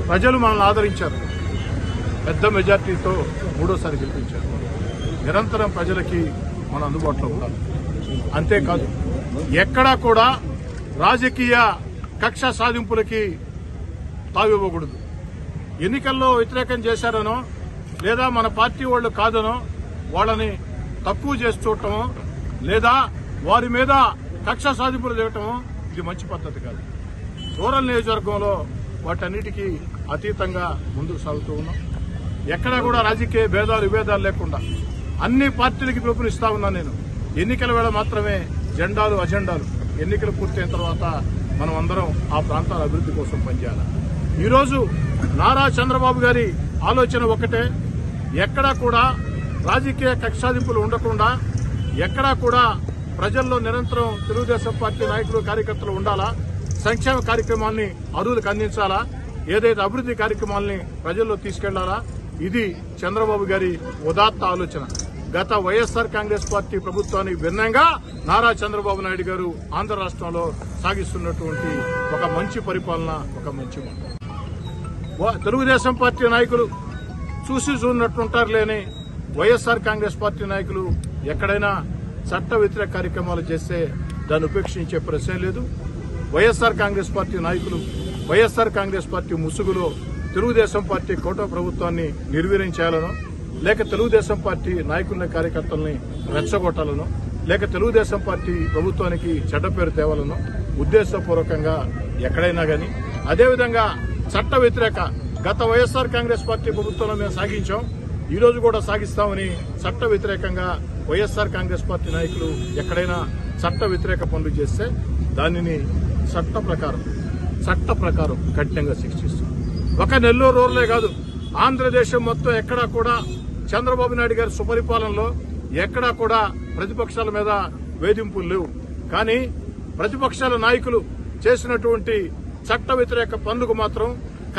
ప్రజలు మనల్ని ఆదరించారు, పెద్ద మెజార్టీతో మూడోసారి గెలిపించారు. నిరంతరం ప్రజలకి మన అందుబాటులో ఉండాలి. అంతేకాదు ఎక్కడా కూడా రాజకీయ కక్ష సాధింపులకి తావివ్వకూడదు. ఎన్నికల్లో వ్యతిరేకం చేశారనో లేదా మన పార్టీ వాళ్ళు కాదనో వాళ్ళని తక్కువ చేసి చూడటమో లేదా వారి మీద కక్ష సాధింపులు చేయటమో ఇది మంచి పద్ధతి కాదు. రూరల్ నియోజకవర్గంలో వాటన్నిటికీ అతీతంగా ముందుకు సాగుతూ ఉన్నాం. ఎక్కడా కూడా రాజకీయ భేదాలు విభేదాలు లేకుండా అన్ని పార్టీలకి పిలుపునిస్తా ఉన్నాను నేను. ఎన్నికల వేళ మాత్రమే జెండాలు అజెండాలు, ఎన్నికలు పూర్తయిన తర్వాత మనం అందరం ఆ ప్రాంతాల అభివృద్ధి కోసం పనిచేయాలి. ఈరోజు నారా చంద్రబాబు గారి ఆలోచన ఒకటే, ఎక్కడా కూడా రాజకీయ కక్షాదింపులు ఉండకుండా, ఎక్కడా కూడా ప్రజల్లో నిరంతరం తెలుగుదేశం పార్టీ నాయకులు కార్యకర్తలు ఉండాలా, సంక్షేమ కార్యక్రమాల్ని అర్హులకు అందించాలా, ఏదైతే అభివృద్ధి కార్యక్రమాల్ని ప్రజల్లో తీసుకెళ్లాలా, ఇది చంద్రబాబు గారి ఉదాత్త ఆలోచన. గత వైఎస్ఆర్ కాంగ్రెస్ పార్టీ ప్రభుత్వానికి భిన్నంగా నారా చంద్రబాబు నాయుడు గారు ఆంధ్ర రాష్ట్రంలో సాగిస్తున్నటువంటి ఒక మంచి పరిపాలన, ఒక మంచి మాట. తెలుగుదేశం పార్టీ నాయకులు చూసి చూడనట్లుంటారు లేని వైఎస్ఆర్ కాంగ్రెస్ పార్టీ నాయకులు ఎక్కడైనా చట్ట వ్యతిరేక కార్యక్రమాలు చేస్తే దాన్ని ఉపేక్షించే ప్రశ్నే లేదు. వైఎస్ఆర్ కాంగ్రెస్ పార్టీ నాయకులు వైఎస్ఆర్ కాంగ్రెస్ పార్టీ ముసుగులో తెలుగుదేశం పార్టీ కూటమి ప్రభుత్వాన్ని నిర్వీర్యం చేయాలనో, లేక తెలుగుదేశం పార్టీ నాయకుల్ని కార్యకర్తల్ని రెచ్చగొట్టాలనో, లేక తెలుగుదేశం పార్టీ ప్రభుత్వానికి చెడ్డ పేరు తేవాలనో ఉద్దేశపూర్వకంగా ఎక్కడైనా గాని, అదేవిధంగా చట్ట వ్యతిరేక గత వైఎస్ఆర్ కాంగ్రెస్ పార్టీ ప్రభుత్వంలో మేము సాగించాం, ఈ రోజు కూడా సాగిస్తామని చట్ట వ్యతిరేకంగా వైఎస్ఆర్ కాంగ్రెస్ పార్టీ నాయకులు ఎక్కడైనా చట్ట వ్యతిరేక పనులు చేస్తే దానిని చట్ట ప్రకారం కఠినంగా శిక్షిస్తాం. ఒక నెల్లూరు రూరలే కాదు, ఆంధ్రదేశం మొత్తం ఎక్కడా కూడా చంద్రబాబు నాయుడు గారి సుపరిపాలనలో ఎక్కడా కూడా ప్రతిపక్షాల మీద వేధింపులు లేవు. కానీ ప్రతిపక్షాల నాయకులు చేసినటువంటి చట్ట వ్యతిరేక పనులకు మాత్రం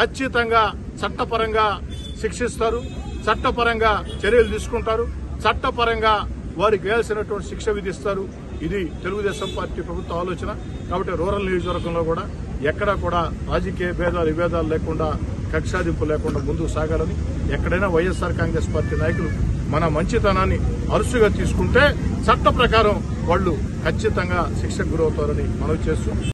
ఖచ్చితంగా చట్టపరంగా శిక్షిస్తారు, చట్టపరంగా చర్యలు తీసుకుంటారు, చట్టపరంగా వారికి వేయాల్సినటువంటి శిక్ష విధిస్తారు. ఇది తెలుగుదేశం పార్టీ ప్రభుత్వ ఆలోచన. కాబట్టి రూరల్ నియోజకవర్గంలో కూడా ఎక్కడా కూడా రాజకీయ భేదాలు విభేదాలు లేకుండా, కక్షాదింపు లేకుండా ముందుకు సాగాలని, ఎక్కడైనా వైఎస్ఆర్ కాంగ్రెస్ పార్టీ నాయకులు మన మంచితనాన్ని అరుసుగా తీసుకుంటే చట్ట ప్రకారం వాళ్లు ఖచ్చితంగా శిక్షకు గురవుతారని మనవి చేస్తూ